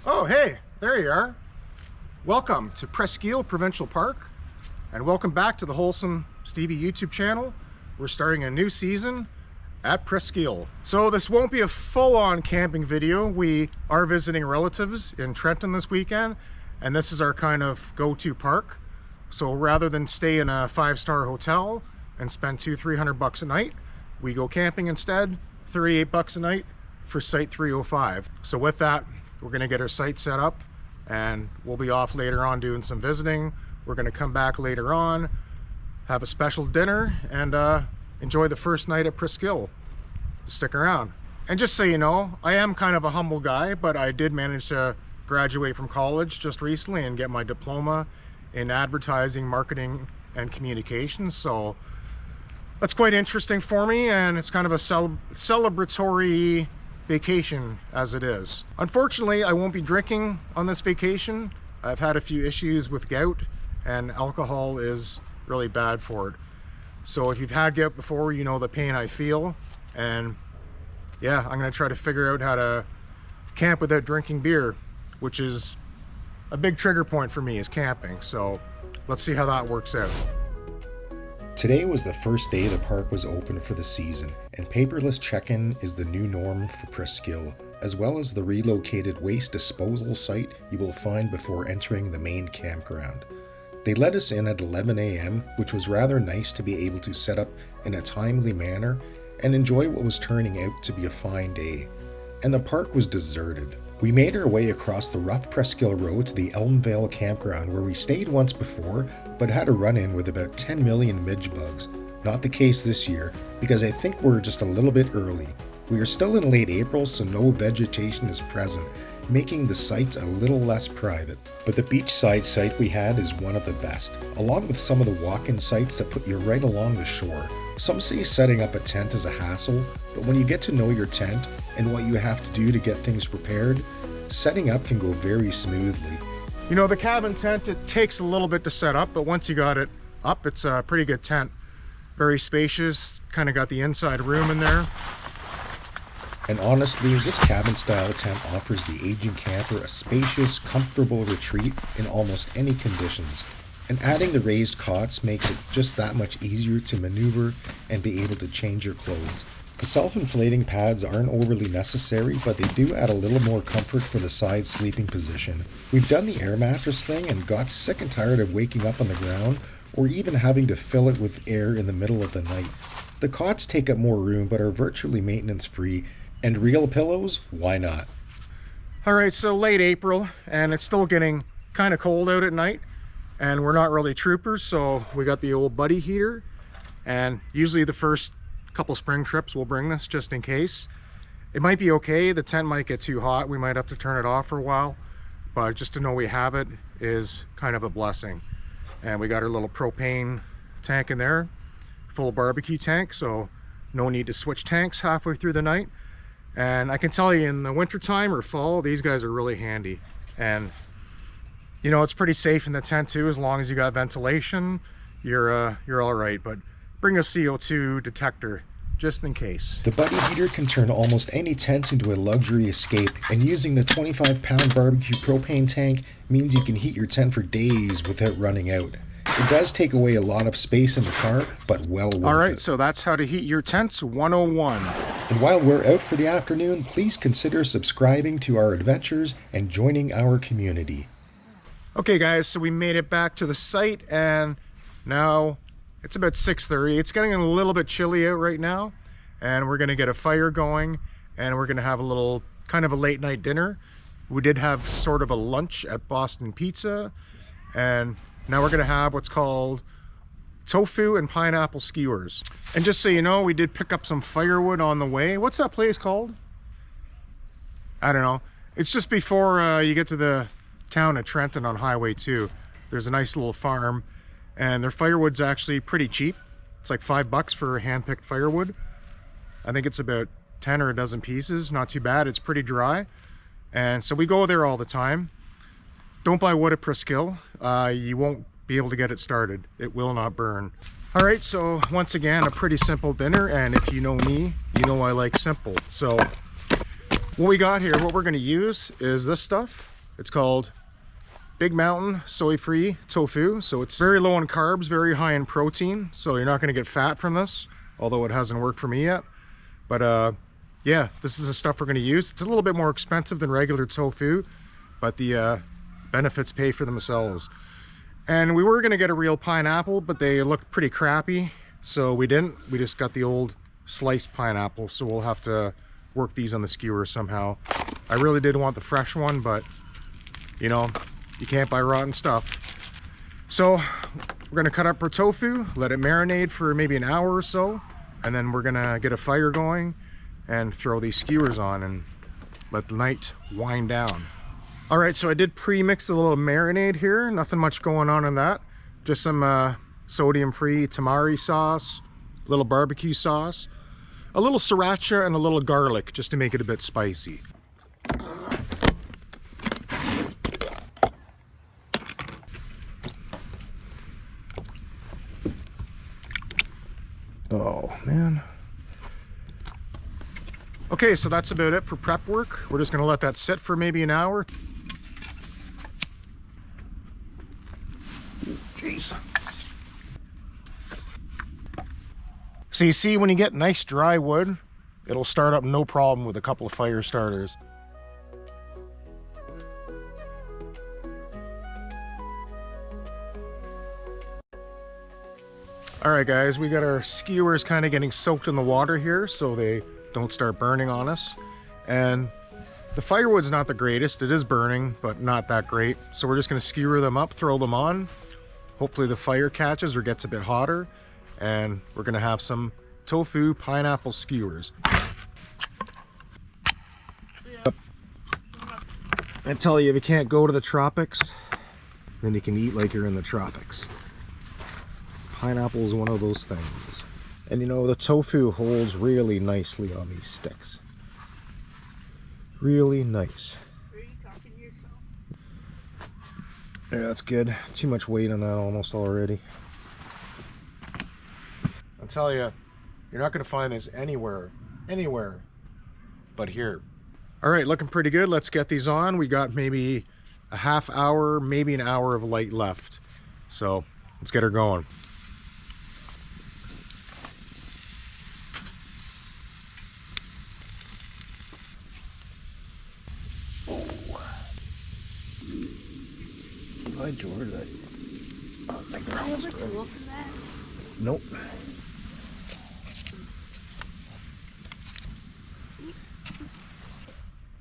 Oh, hey, there you are. Welcome to Presqu'ile Provincial Park, and welcome back to the Wholesome Stevie YouTube channel. We're starting a new season at Presqu'ile. So this won't be a full-on camping video. We are visiting relatives in Trenton this weekend, and this is our kind of go-to park. So rather than stay in a 5-star hotel and spend $200-300 bucks a night, we go camping instead, 38 bucks a night for Site 305. So with that, we're gonna get our site set up and we'll be off later on doing some visiting. We're gonna come back later on, have a special dinner, and enjoy the first night at Presqu'ile. Stick around. And just so you know, I am kind of a humble guy, but I did manage to graduate from college just recently and get my diploma in advertising, marketing, and communications. So that's quite interesting for me, and it's kind of a celebratory vacation as it is. Unfortunately, I won't be drinking on this vacation. I've had a few issues with gout, and alcohol is really bad for it. So if you've had gout before, you know the pain I feel. And yeah, I'm gonna try to figure out how to camp without drinking beer, which is a big trigger point for me, is camping. So let's see how that works out. Today was the first day the park was open for the season, and paperless check-in is the new norm for Presqu'ile, as well as the relocated waste disposal site you will find before entering the main campground. They let us in at 11 a.m., which was rather nice to be able to set up in a timely manner and enjoy what was turning out to be a fine day. And the park was deserted. We made our way across the rough Presqu'ile Road to the Elmvale campground, where we stayed once before but had a run-in with about 10 million midge bugs. Not the case this year, because I think we're just a little bit early. We are still in late April, so no vegetation is present, making the sites a little less private. But the beachside site we had is one of the best, along with some of the walk-in sites that put you right along the shore. Some say setting up a tent is a hassle, but when you get to know your tent and what you have to do to get things prepared, setting up can go very smoothly. You know, the cabin tent, it takes a little bit to set up, but once you got it up, it's a pretty good tent. Very spacious, kind of got the inside room in there. And honestly, this cabin-style tent offers the aging camper a spacious, comfortable retreat in almost any conditions. And adding the raised cots makes it just that much easier to maneuver and be able to change your clothes. The self-inflating pads aren't overly necessary, but they do add a little more comfort for the side sleeping position. We've done the air mattress thing and got sick and tired of waking up on the ground or even having to fill it with air in the middle of the night. The cots take up more room but are virtually maintenance-free, and real pillows, why not? Alright, so late April, and it's still getting kind of cold out at night, and we're not really troopers, so we got the old buddy heater, and usually the first couple spring trips we'll bring this just in case. It might be okay, the tent might get too hot, we might have to turn it off for a while, but just to know we have it is kind of a blessing. And we got our little propane tank in there, full barbecue tank, so no need to switch tanks halfway through the night. And I can tell you, in the wintertime or fall, these guys are really handy. And you know, it's pretty safe in the tent too, as long as you got ventilation, you're all right. But bring a CO2 detector just in case. The buddy heater can turn almost any tent into a luxury escape, and using the 25-pound barbecue propane tank means you can heat your tent for days without running out. It does take away a lot of space in the car, but well worth it. Alright, so that's how to heat your tents 101. And while we're out for the afternoon, please consider subscribing to our adventures and joining our community. Okay guys, so we made it back to the site, and now it's about 6:30. It's getting a little bit chilly out right now, and we're gonna get a fire going, and we're gonna have a little kind of a late night dinner. We did have sort of a lunch at Boston Pizza, and now we're gonna have what's called tofu and pineapple skewers. And just so you know, we did pick up some firewood on the way. What's that place called? I don't know. It's just before you get to the town of Trenton on Highway 2. There's a nice little farm, and their firewood's actually pretty cheap. It's like $5 for hand-picked firewood. I think it's about 10 or a dozen pieces. Not too bad. It's pretty dry. And so we go there all the time. Don't buy wood at Presqu'ile. You won't be able to get it started. It will not burn. All right, so once again, a pretty simple dinner, and if you know me, you know I like simple. So what we got here, what we're gonna use is this stuff. It's called Big Mountain Soy-Free Tofu. So it's very low in carbs, very high in protein. So you're not going to get fat from this, although it hasn't worked for me yet. But yeah, this is the stuff we're going to use. It's a little bit more expensive than regular tofu, but the benefits pay for themselves. And we were going to get a real pineapple, but they looked pretty crappy, so we didn't. We just got the old sliced pineapple, so we'll have to work these on the skewer somehow. I really did want the fresh one, but you know, you can't buy rotten stuff. So we're gonna cut up our tofu, let it marinate for maybe an hour or so, and then we're gonna get a fire going and throw these skewers on and let the night wind down. All right, so I did pre-mix a little marinade here. Nothing much going on in that. Just some sodium-free tamari sauce, a little barbecue sauce, a little sriracha, and a little garlic just to make it a bit spicy. Oh, man. Okay, so that's about it for prep work. We're just gonna let that sit for maybe an hour. Jeez. So you see, when you get nice dry wood, it'll start up no problem with a couple of fire starters. All right, guys, we got our skewers kind of getting soaked in the water here so they don't start burning on us. And the firewood's not the greatest. It is burning, but not that great. So we're just gonna skewer them up, throw them on. Hopefully the fire catches or gets a bit hotter. And we're gonna have some tofu pineapple skewers. I tell you, if you can't go to the tropics, then you can eat like you're in the tropics. Pineapple is one of those things. And you know, the tofu holds really nicely on these sticks. Really nice. Are you talking to yourself? Yeah, that's good. Too much weight on that almost already. I'll tell you, you're not going to find this anywhere but here. All right, looking pretty good. Let's get these on. We got maybe a half hour, maybe an hour of light left. So let's get her going. By George, I think they're almost ready. Nope.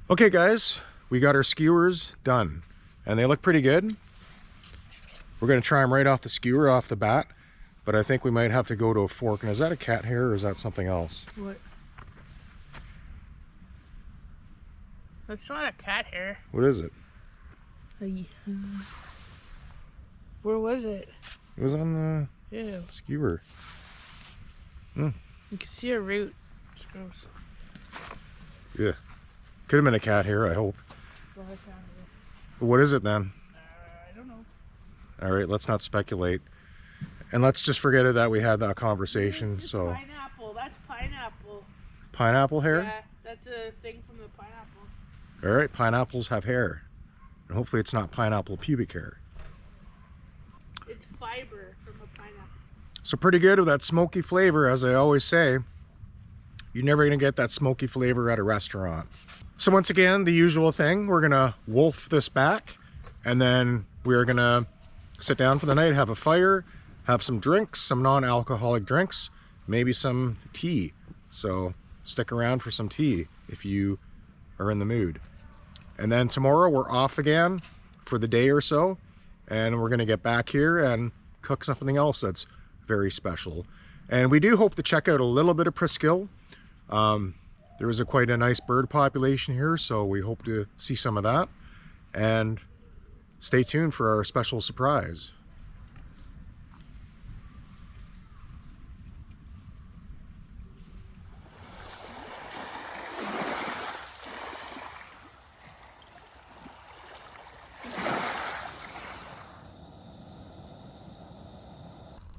Okay, guys, we got our skewers done, and they look pretty good. We're gonna try them right off the skewer, off the bat, but I think we might have to go to a fork. And is that a cat hair or is that something else? What? That's not a cat hair. What is it? Where was it? It was on the Yeah. skewer. You can see a root. It's gross. Yeah. Could have been a cat hair, I hope. Well, I found it. But what is it then? I don't know. All right, let's not speculate. And let's just forget it that we had that conversation. It's So pineapple. That's pineapple. pineapple hair? Yeah, that's a thing from the pineapple. All right, pineapples have hair. And hopefully it's not pineapple pubic hair. It's fiber from a pineapple. So pretty good with that smoky flavor, as I always say. You're never gonna get that smoky flavor at a restaurant. So once again, the usual thing, we're gonna wolf this back, and then we're gonna sit down for the night, have a fire, have some drinks, some non-alcoholic drinks, maybe some tea. So stick around for some tea if you are in the mood. And then tomorrow we're off again for the day or so, and we're gonna get back here and cook something else that's very special. And we do hope to check out a little bit of Presqu'ile. There is quite a nice bird population here, so we hope to see some of that. And stay tuned for our special surprise.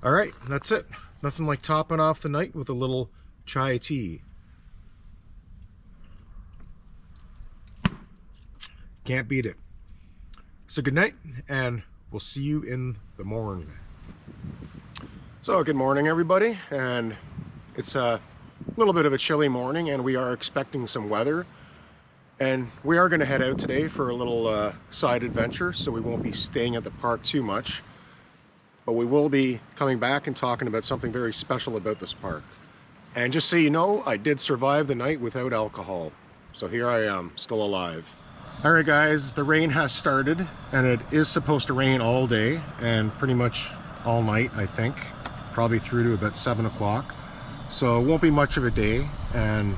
All right, that's it. Nothing like topping off the night with a little chai tea. Can't beat it. So good night, and we'll see you in the morning. So good morning, everybody, and it's a little bit of a chilly morning, and we are expecting some weather. And we are going to head out today for a little side adventure, so we won't be staying at the park too much. But we will be coming back and talking about something very special about this park. And just so you know, I did survive the night without alcohol. So here I am, still alive. Alright guys, the rain has started, and it is supposed to rain all day and pretty much all night, I think. Probably through to about 7 o'clock. So it won't be much of a day, and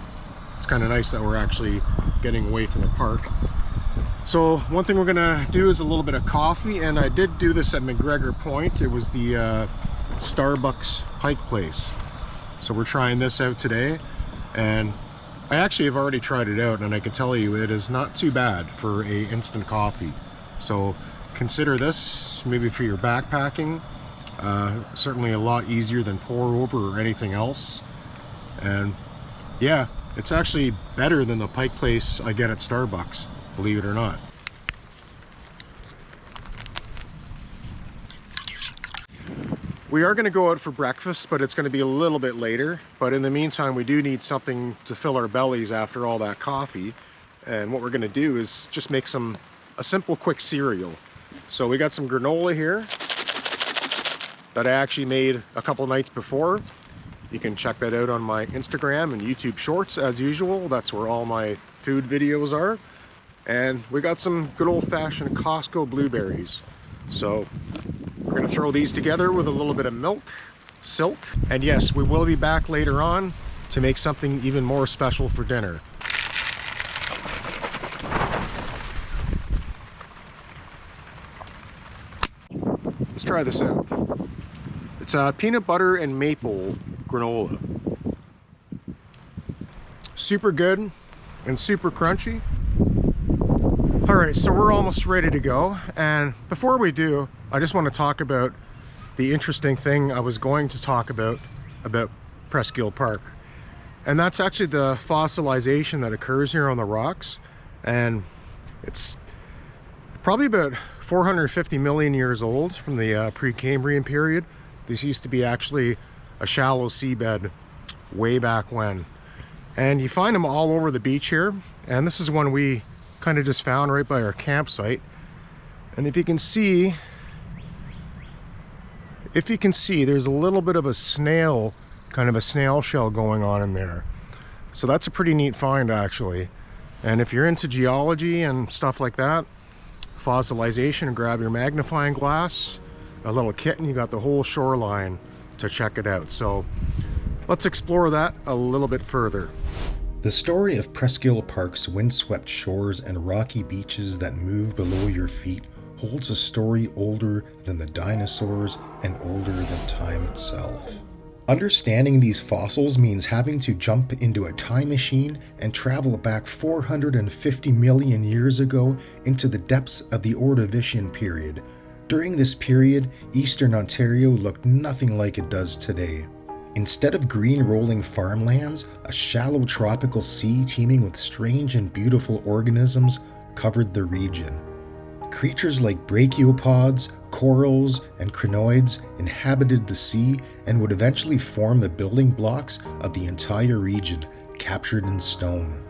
it's kind of nice that we're actually getting away from the park. So one thing we're gonna do is a little bit of coffee, and I did do this at McGregor Point. It was the Starbucks Pike Place. So we're trying this out today, and I actually have already tried it out, and I can tell you it is not too bad for a instant coffee. So consider this maybe for your backpacking. Certainly a lot easier than pour over or anything else. And yeah, it's actually better than the Pike Place I get at Starbucks, believe it or not. We are going to go out for breakfast, but it's going to be a little bit later. But in the meantime, we do need something to fill our bellies after all that coffee. And what we're going to do is just make a simple quick cereal. So we got some granola here that I actually made a couple nights before. You can check that out on my Instagram and YouTube Shorts as usual. That's where all my food videos are. And we got some good old-fashioned Costco blueberries. So we're gonna throw these together with a little bit of milk, silk. And yes, we will be back later on to make something even more special for dinner. Let's try this out. It's peanut butter and maple granola. Super good and super crunchy. All right, so we're almost ready to go. And before we do, I just want to talk about the interesting thing I was going to talk about Presqu'ile Park. And that's actually the fossilization that occurs here on the rocks. And it's probably about 450 million years old from the Precambrian period. This used to be actually a shallow seabed way back when. And you find them all over the beach here. And this is one we kind of just found right by our campsite. And if you can see, there's a little bit of a snail, kind of a snail shell going on in there. So that's a pretty neat find actually. And if you're into geology and stuff like that, fossilization, grab your magnifying glass, a little kit, and you got the whole shoreline to check it out. So let's explore that a little bit further. The story of Presqu'ile Park's windswept shores and rocky beaches that move below your feet holds a story older than the dinosaurs and older than time itself. Understanding these fossils means having to jump into a time machine and travel back 450 million years ago into the depths of the Ordovician period. During this period, Eastern Ontario looked nothing like it does today. Instead of green rolling farmlands, a shallow tropical sea teeming with strange and beautiful organisms covered the region. Creatures like brachiopods, corals, and crinoids inhabited the sea and would eventually form the building blocks of the entire region, captured in stone.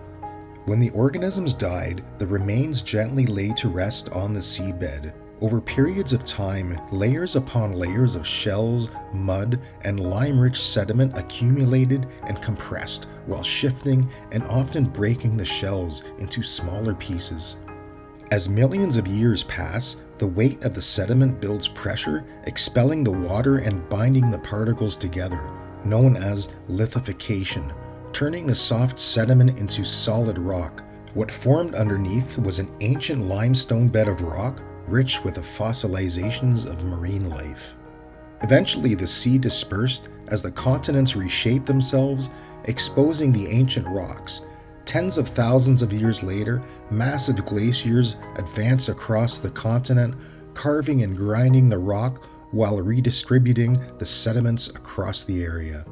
When the organisms died, the remains gently lay to rest on the seabed. Over periods of time, layers upon layers of shells, mud, and lime-rich sediment accumulated and compressed while shifting and often breaking the shells into smaller pieces. As millions of years pass, the weight of the sediment builds pressure, expelling the water and binding the particles together, known as lithification, turning the soft sediment into solid rock. What formed underneath was an ancient limestone bed of rock, rich with the fossilizations of marine life. Eventually, the sea dispersed as the continents reshaped themselves, exposing the ancient rocks. Tens of thousands of years later, massive glaciers advanced across the continent, carving and grinding the rock while redistributing the sediments across the area.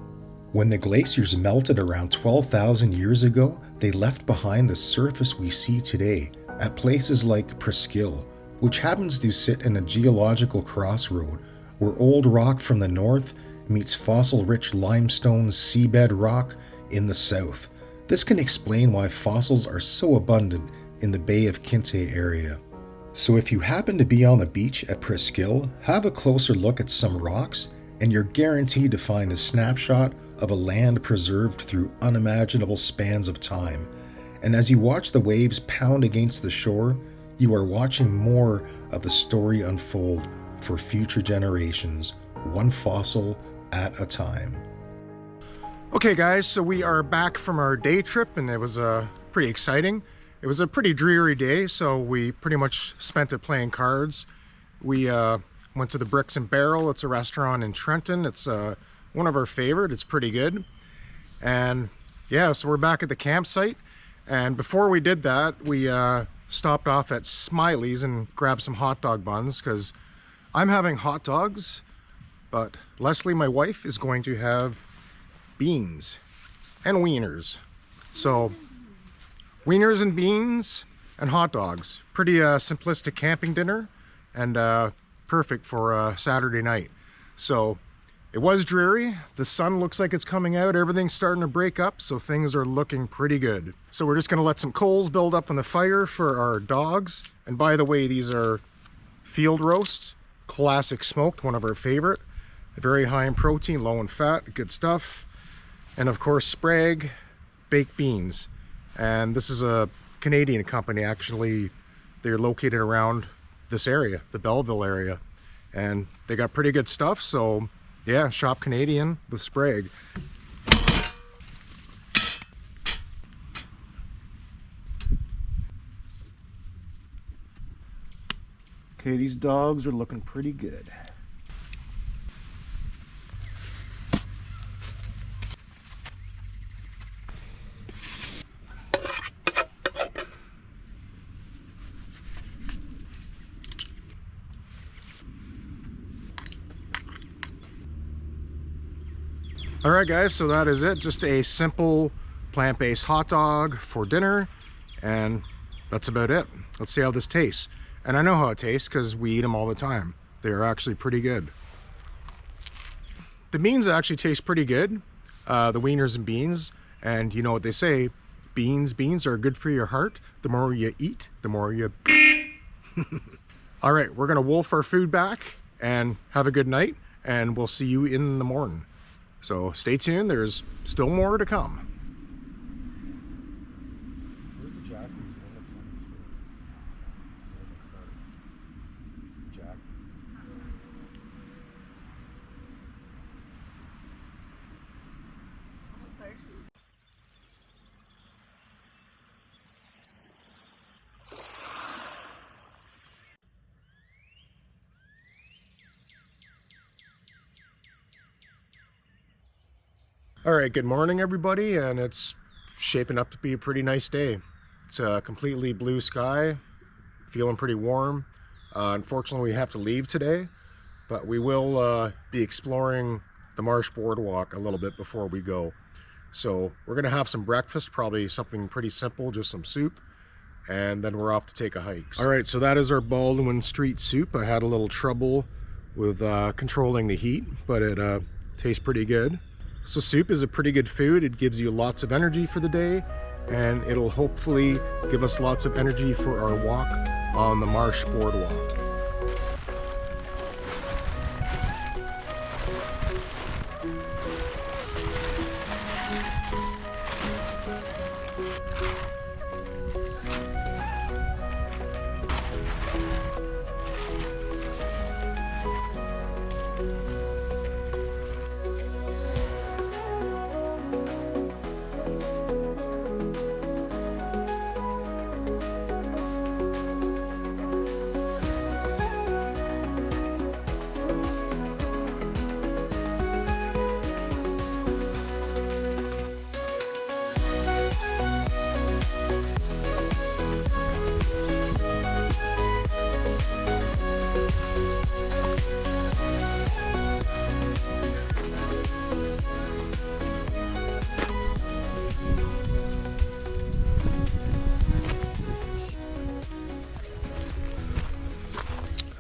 When the glaciers melted around 12,000 years ago, they left behind the surface we see today at places like Presqu'ile, which happens to sit in a geological crossroad where old rock from the north meets fossil-rich limestone seabed rock in the south. This can explain why fossils are so abundant in the Bay of Quinte area. So if you happen to be on the beach at Presqu'ile, have a closer look at some rocks and you're guaranteed to find a snapshot of a land preserved through unimaginable spans of time. And as you watch the waves pound against the shore, you are watching more of the story unfold for future generations, one fossil at a time. Okay guys, so we are back from our day trip and it was pretty exciting. It was a pretty dreary day, so we pretty much spent it playing cards. We went to the Bricks and Barrel. It's a restaurant in Trenton. It's one of our favorite. It's pretty good. And yeah, so we're back at the campsite. And before we did that, we stopped off at Smiley's and grabbed some hot dog buns because I'm having hot dogs, but Leslie, my wife, is going to have beans and wieners. So wieners and beans and hot dogs. Pretty simplistic camping dinner and perfect for a Saturday night. So it was dreary. The sun looks like it's coming out. Everything's starting to break up, so things are looking pretty good. So we're just gonna let some coals build up on the fire for our dogs. And by the way, these are field roasts, classic smoked, one of our favorite. Very high in protein, low in fat, good stuff. And of course, Sprague baked beans. And this is a Canadian company, actually. They're located around this area, the Belleville area. And they got pretty good stuff, so yeah, shop Canadian with Sprague. Okay, these dogs are looking pretty good. All right guys, so that is it. Just a simple plant-based hot dog for dinner, and that's about it. Let's see how this tastes. And I know how it tastes because we eat them all the time. They are actually pretty good. The beans actually taste pretty good, the wieners and beans. And you know what they say, beans are good for your heart. The more you eat, the more you... All right, we're gonna wolf our food back and have a good night, and we'll see you in the morning. So stay tuned, there's still more to come. All right, good morning everybody, and it's shaping up to be a pretty nice day. It's a completely blue sky, feeling pretty warm. Unfortunately, we have to leave today, but we will be exploring the Marsh Boardwalk a little bit before we go. So we're gonna have some breakfast, probably something pretty simple, just some soup, and then we're off to take a hike. All right, so that is our Baldwin Street soup. I had a little trouble with controlling the heat, but it tastes pretty good. So soup is a pretty good food. It gives you lots of energy for the day, and it'll hopefully give us lots of energy for our walk on the Marsh Boardwalk.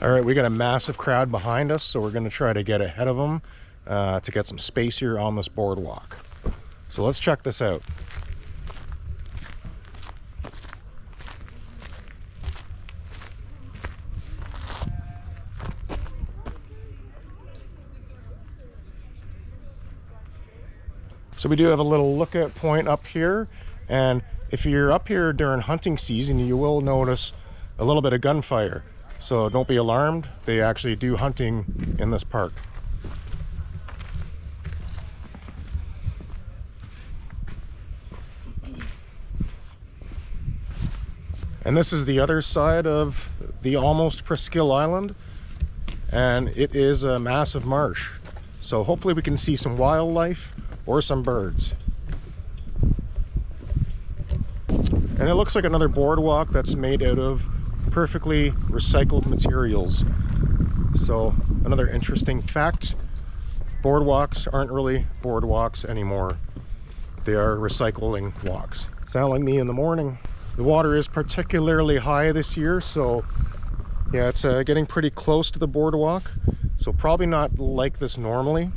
All right, we got a massive crowd behind us, so we're going to try to get ahead of them to get some space here on this boardwalk. So let's check this out. So we do have a little lookout point up here, and if you're up here during hunting season, you will notice a little bit of gunfire. So don't be alarmed, they actually do hunting in this park. And this is the other side of the almost Presqu'ile Island, and it is a massive marsh. So hopefully we can see some wildlife or some birds. And it looks like another boardwalk that's made out of perfectly recycled materials. So another interesting fact, boardwalks aren't really boardwalks anymore. They are recycling walks. Sound like me in the morning. The water is particularly high this year, so yeah, it's getting pretty close to the boardwalk. So probably not like this normally.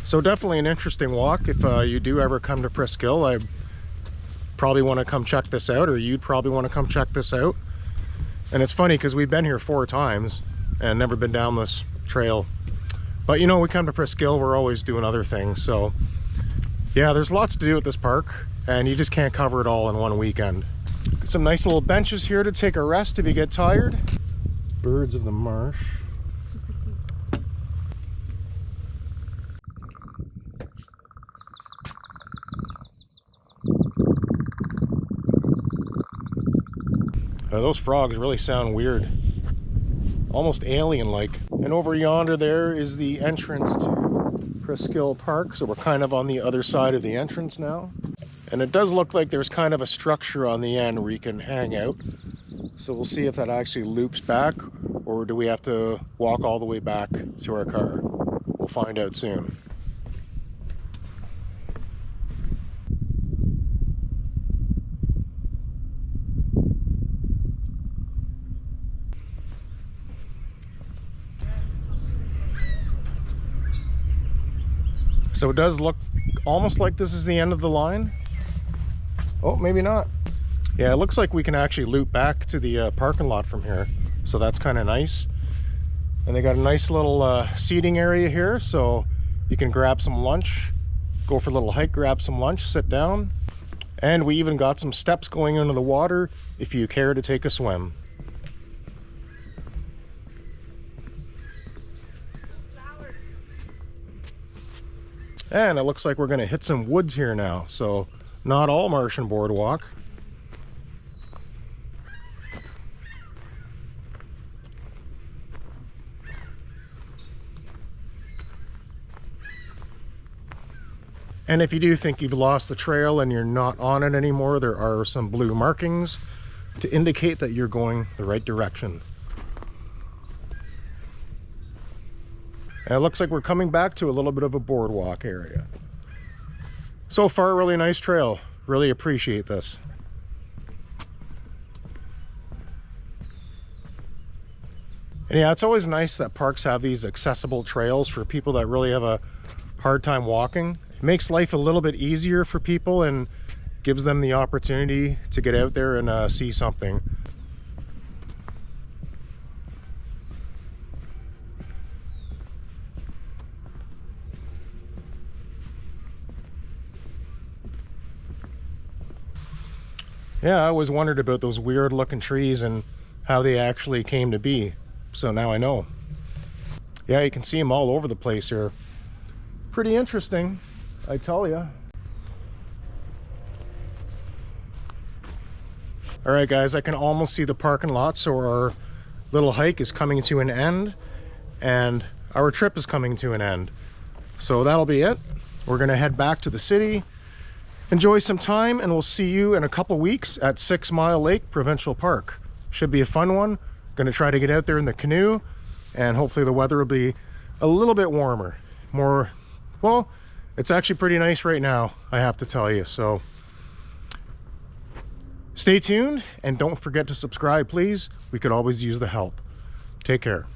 So definitely an interesting walk. If you do ever come to Presqu'ile, I probably want to come check this out, or you'd probably want to come check this out. And it's funny because we've been here 4 times and never been down this trail. But you know, we come to Presqu'ile, we're always doing other things. So yeah, there's lots to do at this park, and you just can't cover it all in one weekend. Got some nice little benches here to take a rest if you get tired. Birds of the marsh. Those frogs really sound weird, almost alien-like. And over yonder there is the entrance to Presqu'ile Park, so we're kind of on the other side of the entrance now. And it does look like there's kind of a structure on the end where you can hang out. So we'll see if that actually loops back, or do we have to walk all the way back to our car? We'll find out soon. So it does look almost like this is the end of the line. Oh, maybe not. Yeah, it looks like we can actually loop back to the parking lot from here. So that's kind of nice. And they got a nice little seating area here, so you can grab some lunch, go for a little hike, grab some lunch, sit down. And we even got some steps going into the water if you care to take a swim. And it looks like we're going to hit some woods here now, so not all marsh and boardwalk. And if you do think you've lost the trail and you're not on it anymore, there are some blue markings to indicate that you're going the right direction. And it looks like we're coming back to a little bit of a boardwalk area. So far, really nice trail. Really appreciate this. And yeah, it's always nice that parks have these accessible trails for people that really have a hard time walking. It makes life a little bit easier for people and gives them the opportunity to get out there and see something. Yeah, I always wondered about those weird looking trees and how they actually came to be. So now I know. Yeah, you can see them all over the place here. Pretty interesting, I tell you. All right, guys, I can almost see the parking lot. So our little hike is coming to an end and our trip is coming to an end. So that'll be it. We're gonna head back to the city, enjoy some time, and we'll see you in a couple weeks at 6 Mile Lake Provincial Park. Should be a fun one. Gonna try to get out there in the canoe, and hopefully the weather will be a little bit warmer. Well, it's actually pretty nice right now, I have to tell you. So stay tuned and don't forget to subscribe, please. We could always use the help. Take care.